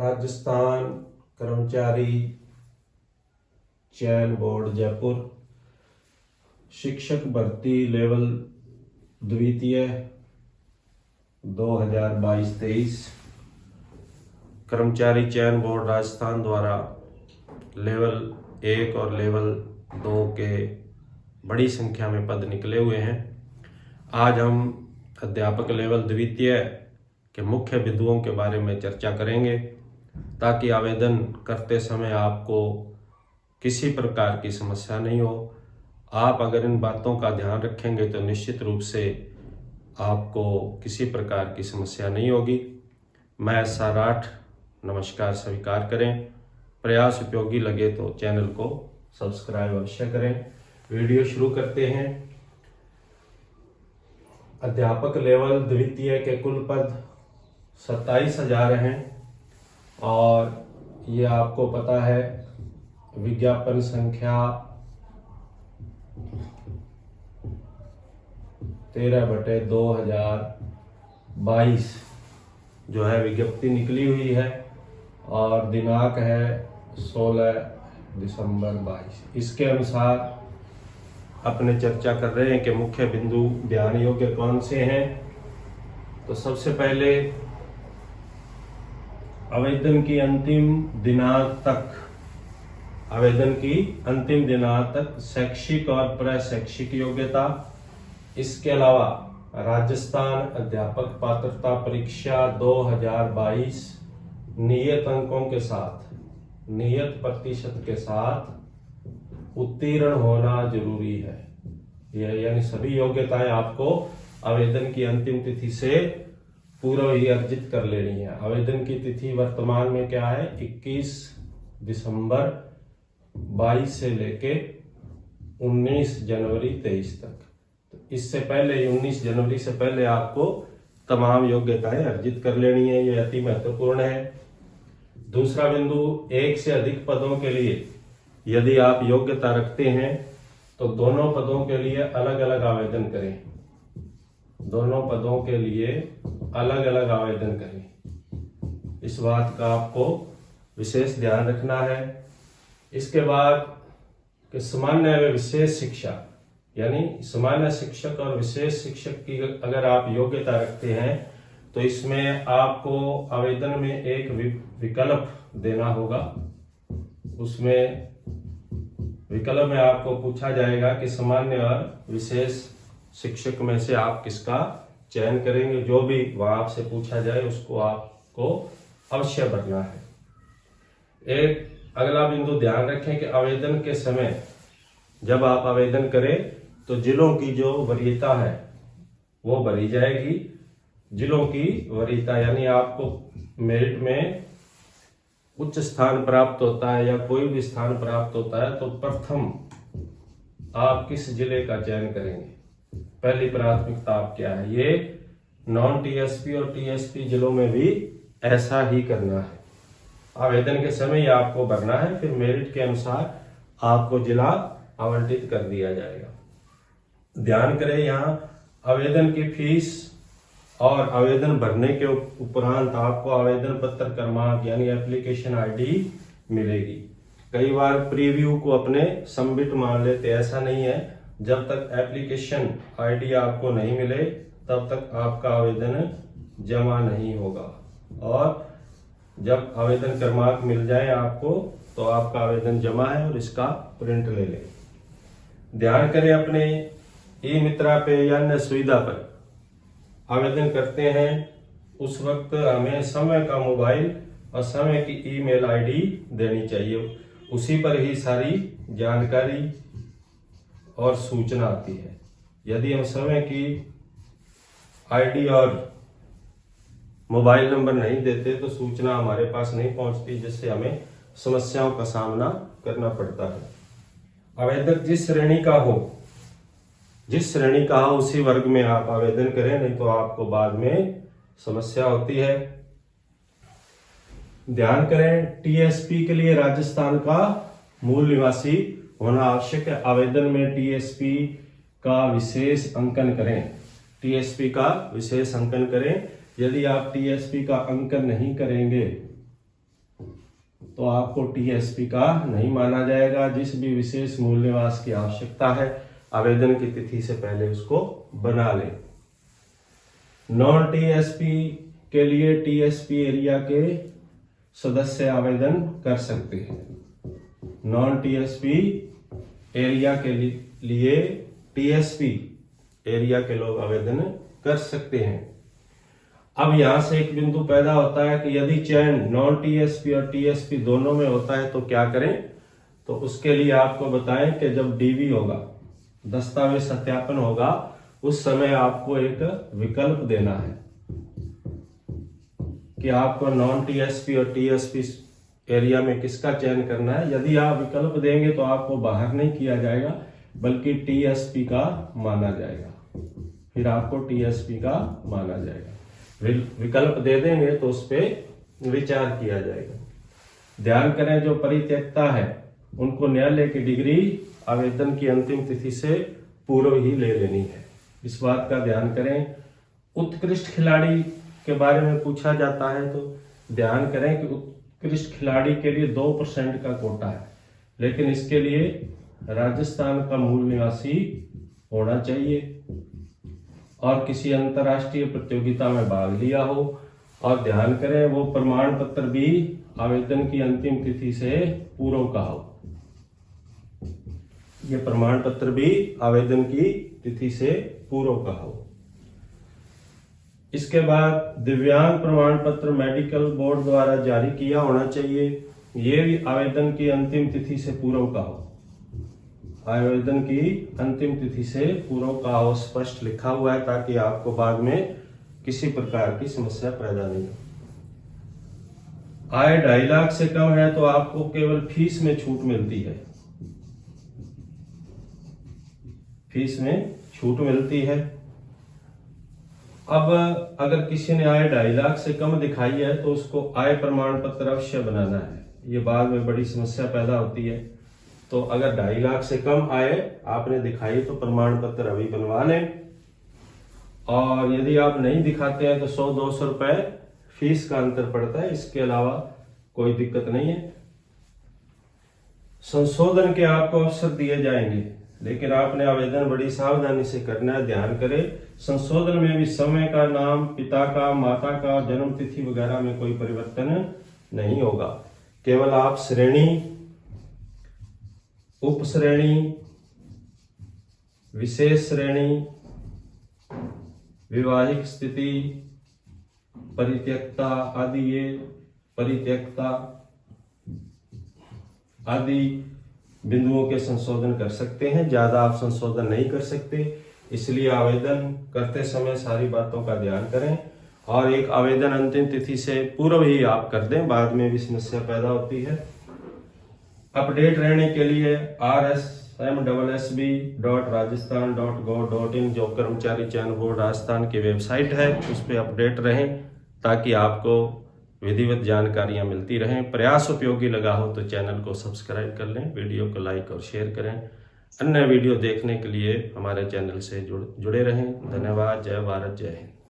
राजस्थान कर्मचारी चयन बोर्ड जयपुर शिक्षक भर्ती लेवल द्वितीय 2022-23 कर्मचारी चयन बोर्ड राजस्थान द्वारा लेवल 1 और लेवल 2 के बड़ी संख्या में पद निकले हुए हैं। आज हम अध्यापक लेवल द्वितीय के मुख्य बिंदुओं के बारे में चर्चा करेंगे ताकि आवेदन करते समय आपको किसी प्रकार की समस्या नहीं हो। आप अगर इन बातों का ध्यान रखेंगे तो निश्चित रूप से आपको किसी प्रकार की समस्या नहीं होगी। मैं SR राठ नमस्कार स्वीकार करें। प्रयास उपयोगी लगे तो चैनल को सब्सक्राइब अवश्य करें। वीडियो शुरू करते हैं। अध्यापक लेवल द्वितीय के कुल पद 27,000 हैं और ये आपको पता है विज्ञापन संख्या 13/2022 जो है विज्ञप्ति निकली हुई है और दिनांक है 16 दिसंबर 22। इसके अनुसार अपने चर्चा कर रहे हैं कि मुख्य बिंदु ध्यान योग्य कौन से हैं। तो सबसे पहले आवेदन की अंतिम दिनांक तक शैक्षिक और प्रशैक्षिक योग्यता। इसके अलावा राजस्थान अध्यापक पात्रता परीक्षा 2022 नियत अंकों के साथ नियत प्रतिशत के साथ उत्तीर्ण होना जरूरी है। यह यानी सभी योग्यताएं आपको आवेदन की अंतिम तिथि से पूर्व ही अर्जित कर लेनी है। आवेदन की तिथि वर्तमान में क्या है 21 दिसंबर 22 से लेके 19 जनवरी 23 तक। तो इससे पहले 19 जनवरी से पहले आपको तमाम योग्यताएं अर्जित कर लेनी है। यह अति महत्वपूर्ण है। दूसरा बिंदु, एक से अधिक पदों के लिए यदि आप योग्यता रखते हैं तो दोनों पदों के लिए अलग अलग आवेदन करें। दोनों पदों के लिए अलग अलग आवेदन करें। इस बात का आपको विशेष ध्यान रखना है। इसके बाद कि सामान्य व विशेष शिक्षा यानी सामान्य शिक्षक और विशेष शिक्षक की अगर आप योग्यता रखते हैं तो इसमें आपको आवेदन में एक विकल्प देना होगा। उसमें विकल्प में आपको पूछा जाएगा कि सामान्य और विशेष शिक्षक में से आप किसका चयन करेंगे। जो भी वहां आपसे पूछा जाए उसको आपको अवश्य भरना है। एक अगला बिंदु ध्यान रखें कि आवेदन के समय जब आप आवेदन करें तो जिलों की जो वरीयता है वो भरी जाएगी। जिलों की वरीयता यानी आपको मेरिट में उच्च स्थान प्राप्त होता है या कोई भी स्थान प्राप्त होता है तो प्रथम आप किस जिले का चयन करेंगे, पहली प्राथमिकता आप क्या है। ये नॉन TSP और TSP जिलों में भी ऐसा ही करना है। आवेदन के समय ही आपको भरना है, फिर मेरिट के अनुसार आपको जिला आवंटित कर दिया जाएगा। ध्यान करें यहाँ आवेदन की फीस और आवेदन भरने के उपरांत आपको आवेदन पत्र क्रमांक यानी एप्लीकेशन ID मिलेगी। कई बार प्रीव्यू को अपने सबमिट मान लेते, ऐसा नहीं है। जब तक एप्लीकेशन ID आपको नहीं मिले तब तक आपका आवेदन जमा नहीं होगा और जब आवेदन क्रमांक मिल जाए आपको तो आपका आवेदन जमा है और इसका प्रिंट ले लें। ध्यान करें अपने ई-मित्रा पे या अन्य सुविधा पर आवेदन करते हैं उस वक्त हमें समय का मोबाइल और समय की ईमेल ID देनी चाहिए। उसी पर ही सारी जानकारी और सूचना आती है। यदि हम समय की ID और मोबाइल नंबर नहीं देते तो सूचना हमारे पास नहीं पहुंचती, जिससे हमें समस्याओं का सामना करना पड़ता है। आवेदक जिस श्रेणी का हो उसी वर्ग में आप आवेदन करें, नहीं तो आपको बाद में समस्या होती है। ध्यान करें TSP के लिए राजस्थान का मूल निवासी होना आवश्यक है। आवेदन में TSP का विशेष अंकन करें। यदि आप TSP का अंकन नहीं करेंगे तो आपको टीएसपी का नहीं माना जाएगा। जिस भी विशेष मूल निवास की आवश्यकता है आवेदन की तिथि से पहले उसको बना लें। नॉन टीएसपी के लिए टीएसपी एरिया के सदस्य आवेदन कर सकते हैं। नॉन टीएसपी एरिया के लिए टीएसपी एरिया के लोग आवेदन कर सकते हैं। अब यहां से एक बिंदु पैदा होता है कि यदि चयन नॉन टीएसपी और टीएसपी दोनों में होता है तो क्या करें। तो उसके लिए आपको बताएं कि जब डीवी होगा, दस्तावेज सत्यापन होगा, उस समय आपको एक विकल्प देना है कि आपको नॉन टीएसपी और टीएसपी एरिया में किसका चयन करना है। यदि आप विकल्प देंगे तो आपको बाहर नहीं किया जाएगा बल्कि टीएसपी का माना जाएगा। फिर आपको टीएसपी का माना जाएगा। विकल्प दे देंगे तो उस पर विचार किया जाएगा। ध्यान करें, जो परित्यक्ता है उनको न्यायालय की डिग्री आवेदन की अंतिम तिथि से पूर्व ही ले लेनी है। इस बात का ध्यान करें। उत्कृष्ट खिलाड़ी के बारे में पूछा जाता है तो ध्यान करें कि उत्कृष्ट खिलाड़ी के लिए 2% का कोटा है, लेकिन इसके लिए राजस्थान का मूल निवासी होना चाहिए और किसी अंतर्राष्ट्रीय प्रतियोगिता में भाग लिया हो। और ध्यान करें, वो प्रमाण पत्र भी आवेदन की अंतिम तिथि से पूर्व का हो। ये प्रमाण पत्र भी आवेदन की तिथि से पूर्व का हो। इसके बाद दिव्यांग प्रमाण पत्र मेडिकल बोर्ड द्वारा जारी किया होना चाहिए। ये भी आवेदन की अंतिम तिथि से पूर्व का हो। आवेदन की अंतिम तिथि से पूर्व का हो, स्पष्ट लिखा हुआ है ताकि आपको बाद में किसी प्रकार की समस्या पैदा नहीं हो। आय 2.5 लाख से कम है तो आपको केवल फीस में छूट मिलती है। फीस में छूट मिलती है। अब अगर किसी ने आय 2.5 लाख से कम दिखाई है तो उसको आय प्रमाण पत्र अवश्य बनाना है। ये बाद में बड़ी समस्या पैदा होती है। तो अगर 2.5 लाख से कम आय आपने दिखाई तो प्रमाण पत्र अभी बनवा लें। और यदि आप नहीं दिखाते हैं तो 100-200 रुपए फीस का अंतर पड़ता है। इसके अलावा कोई दिक्कत नहीं है। संशोधन के आपको अवसर दिए जाएंगे, लेकिन आपने आवेदन बड़ी सावधानी से करना है। ध्यान करें, संशोधन में भी समय का, नाम, पिता का, माता का, जन्म तिथि वगैरह में कोई परिवर्तन नहीं होगा। केवल आप श्रेणी, उप श्रेणी, विशेष श्रेणी, विवाहिक स्थिति, परित्यक्ता आदि, ये परित्यक्ता आदि बिंदुओं के संशोधन कर सकते हैं। ज्यादा आप संशोधन नहीं कर सकते, इसलिए आवेदन करते समय सारी बातों का ध्यान करें और एक आवेदन अंतिम तिथि से पूर्व ही आप कर दें, बाद में भी समस्या पैदा होती है। अपडेट रहने के लिए rsmssb.rajasthan.gov.in जो कर्मचारी चयन बोर्ड राजस्थान की वेबसाइट है उस पर अपडेट रहें ताकि आपको विधिवत जानकारियां मिलती रहें। प्रयास उपयोगी लगा हो तो चैनल को सब्सक्राइब कर लें, वीडियो को लाइक और शेयर करें। अन्य वीडियो देखने के लिए हमारे चैनल से जुड़े रहें। धन्यवाद। जय भारत, जय हिंद।